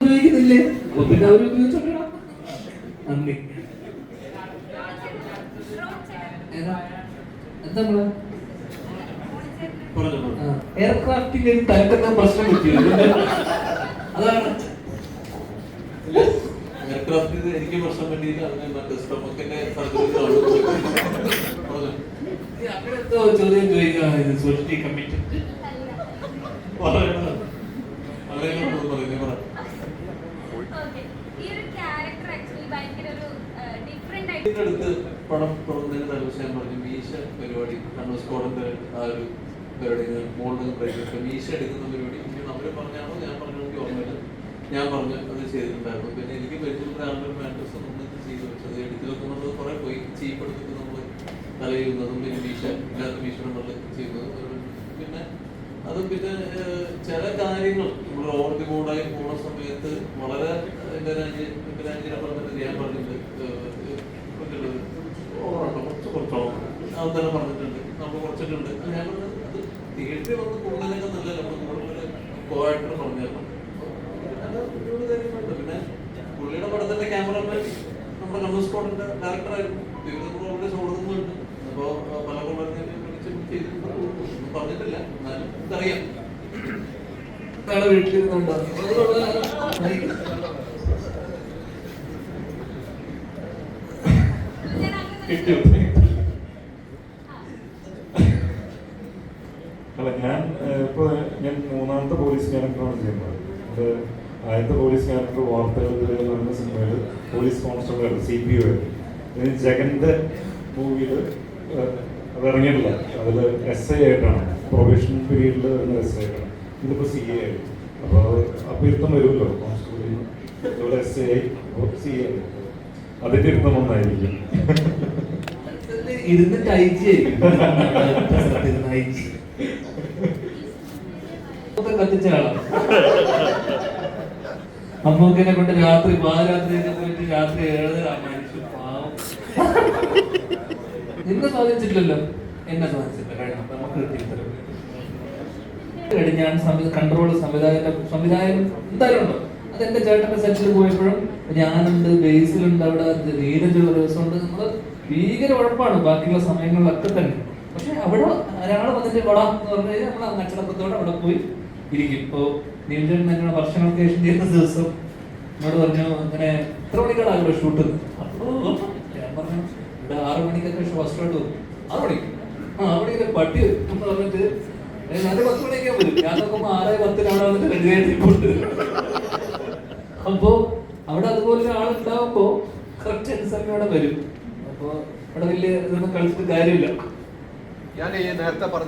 ഉപയോഗിക്കുന്നില്ലേ? പിന്നെ അവർ ഉപയോഗിച്ചോളാം. നന്ദി. എന്താ എയർക്രാഫ്റ്റിൽ തലക്കുന്ന പ്രശ്നം പറ്റില്ല. അതാണ് എയർക്രാഫ്റ്റിൽ എനിക്ക് പ്രശ്നം പറ്റിയില്ല. മറ്റേ സ്റ്റൊമക്കിന്റെ അങ്ങനെന്തോ ചോദ്യം ചോദിക്കാം. സോഷ്യലി കമ്മിറ്റഡ് അടുത്ത് പടം തുറന്നതിന് തലവശം പറഞ്ഞു മീശ പരിപാടി കണ്ണൂസ്കോടന്റെ ആ ഒരു പരിപാടി മോളിൽ പ്രയോഗിച്ചു. മീശ എടുക്കുന്ന പരിപാടി അവര് പറഞ്ഞാണോ ഞാൻ പറഞ്ഞോ എനിക്ക് ഓർമ്മയില്ല. ഞാൻ പറഞ്ഞു അത് ചെയ്തിട്ടുണ്ടായിരുന്നു. പിന്നെ എനിക്ക് പരിചയപ്പെട്ട ആളുടെ മാട്രസ് ഒന്നിട്ട് ചെയ്ത് വെച്ചത് എടുത്തു വെക്കുന്നത് കുറെ പോയി ചീപ്പ് എടുത്തിട്ട് നമ്മൾ തല ചെയ്യുന്നതും പിന്നെ മീശ ഇല്ലാത്ത മീശ നമ്മൾ ചെയ്യുന്നതും പിന്നെ അതും പിന്നെ ചില കാര്യങ്ങൾ നമ്മൾ ഓവർ ദി ബോർഡായി പോകുന്ന സമയത്ത് വളരെ എന്റെ രാജ്യനെ പറഞ്ഞിട്ട് ഞാൻ പറഞ്ഞിട്ടുണ്ട് കുറച്ചോളം അത് തന്നെ പറഞ്ഞിട്ടുണ്ട്. നമ്മൾ കുറച്ചിട്ടുണ്ട്. ഞാൻ പറഞ്ഞത് അത് തിയേറ്ററിൽ വന്ന് കൂടുതലൊക്കെ നല്ലല്ലോ. നമ്മളൊരു കോആക്ടർ പറഞ്ഞായിരുന്നു. പിന്നെ പുള്ളിയുടെ പടത്തിന്റെ ക്യാമറമാൻ നമ്മുടെ കണ്ണൂസ്കോടിന്റെ ഡയറക്ടറായിരുന്നു. ഓൾറെഡി ഷോടുന്നുണ്ട്. അപ്പോ പല കൊള്ളാൻ പറഞ്ഞിട്ടില്ല. എന്നാലും ഇതറിയാം. വീട്ടിലിരുന്നുണ്ടോ? അല്ല, ഞാൻ മൂന്നാമത്തെ പോലീസ് ക്യാരക്ടറാണ് ചെയ്യുന്നത്. അത് ആദ്യത്തെ പോലീസ് ക്യാരക്ടർ വാർത്തകൾ എന്ന് പറയുന്ന സിനിമയിൽ പോലീസ് കോൺസ്റ്റബിൾ ആയിരുന്നു, CPO ആയിരുന്നു. ജഗന്റെ മൂവിയിൽ അത് ഇറങ്ങിയിട്ടില്ല. അതിൽ SI ആയിട്ടാണ്, പ്രൊബേഷൻ പീരീഡിൽ വരുന്ന SI ആയിട്ടാണ്. ഇതിപ്പോൾ CA ആയി. അപ്പോൾ ഇരുത്തം വരുമല്ലോ കോൺസ്റ്റബിളിൽ നിന്ന്. ഇവിടെ SI ആയി, CA ആയി. അതിന്റെ ഇരുത്തം ഒന്നായിരിക്കും. ഇരുന്നിട്ട് കത്തിച്ച ആളാണ്. അമ്മൂക്കിനെ കൊണ്ട് രാത്രി പാതിരാത്രിയൊക്കെ പോയിട്ട് രാത്രി 7:30 മനുഷ്യൻ പാവം. നിന്നെ സ്വാധീനിച്ചിട്ടില്ലല്ലോ, എന്നെ സ്വാധീനിച്ചില്ല. കാരണം നമുക്ക് ഞാൻ കൺട്രോൾ സംവിധായകൻ എന്തായാലും ഉണ്ടോ. അതെന്റെ ചേട്ടന്റെ സെറ്റിൽ പോയപ്പോഴും ഞാനുണ്ട്, ബേസിലുണ്ട്, അവിടെ നീരജുള്ള ദിവസമുണ്ട്. നമ്മള് ഭീകര ഉഴപ്പാണ് ബാക്കിയുള്ള സമയങ്ങളിലൊക്കെ തന്നെ. പക്ഷെ അവിടെ ഒരാൾ വന്നിട്ട് കൊടാം എന്ന് പറഞ്ഞു കഴിഞ്ഞാൽ നമ്മൾ അച്ചടക്കത്തോടെ അവിടെ പോയി ഇരിക്കും. ഇപ്പോ നീരജൻ എന്നോട് വർഷങ്ങൾക്ക് ശേഷം ചെയ്യുന്ന ദിവസം എന്നോട് പറഞ്ഞു, അങ്ങനെ എത്ര മണിക്കാണല്ലോ ഷൂട്ട്? അപ്പോ ഞാൻ പറഞ്ഞു ഇവിടെ 6 മണിക്കൊക്കെ ഫസ്റ്റ് ഷോട്ട് വരും. 6 മണിക്ക് 6 മണിക്കൊക്കെ പട്ടി എന്ന് പറഞ്ഞിട്ട് 10 മണിയൊക്കെ വരും. ഞാൻ നോക്കുമ്പോ 6:10 വന്നിട്ട് റെഡിയായിട്ടുണ്ട്. അപ്പോ അവിടെ അതുപോലെ ഒരാളുണ്ടാവുമ്പോ കറക്റ്റ് അനുസരണ അവിടെ വരും. അപ്പോ അവിടെ വലിയ ഇതൊന്നും കളിച്ചിട്ട് കാര്യമില്ല. ഞാൻ നേരത്തെ പറഞ്ഞു